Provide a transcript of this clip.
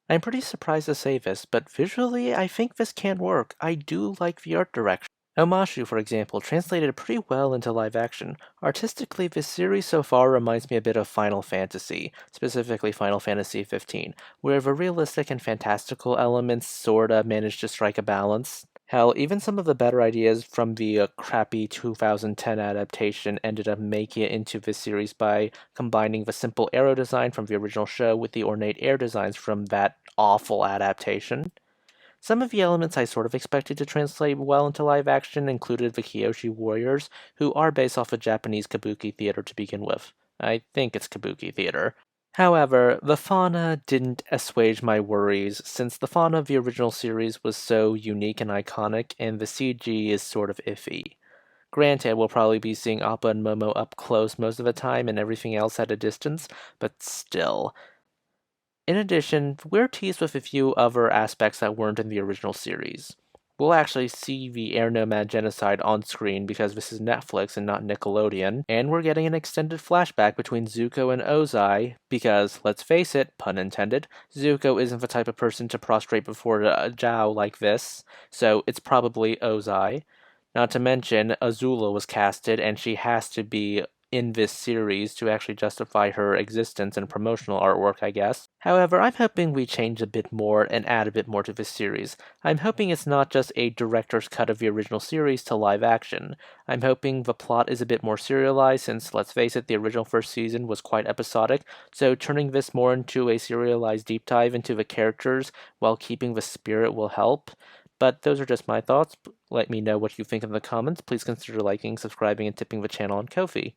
I'm pretty surprised to say this, but visually I think this can work. I do like the art direction. Omashu, for example, translated pretty well into live action. Artistically, this series so far reminds me a bit of Final Fantasy, specifically Final Fantasy 15, where the realistic and fantastical elements sorta manage to strike a balance. Hell, even some of the better ideas from the crappy 2010 adaptation ended up making it into this series by combining the simple arrow design from the original show with the ornate air designs from that awful adaptation. Some of the elements I sort of expected to translate well into live action included the Kyoshi warriors, who are based off of Japanese kabuki theater to begin with. I think it's kabuki theater. However, the fauna didn't assuage my worries, since the fauna of the original series was so unique and iconic, and the CG is sort of iffy. Granted, we'll probably be seeing Appa and Momo up close most of the time and everything else at a distance, but still. In addition, we're teased with a few other aspects that weren't in the original series. We'll actually see the Air Nomad genocide on screen because this is Netflix and not Nickelodeon, and we're getting an extended flashback between Zuko and Ozai because, let's face it, pun intended, Zuko isn't the type of person to prostrate before a Zhao like this, so it's probably Ozai. Not to mention, Azula was casted, and she has to be in this series to actually justify her existence and promotional artwork, I guess. However, I'm hoping we change a bit more and add a bit more to this series. I'm hoping it's not just a director's cut of the original series to live action. I'm hoping the plot is a bit more serialized since, let's face it, the original first season was quite episodic, so turning this more into a serialized deep dive into the characters while keeping the spirit will help. But those are just my thoughts. Let me know what you think in the comments. Please consider liking, subscribing, and tipping the channel on Ko-fi.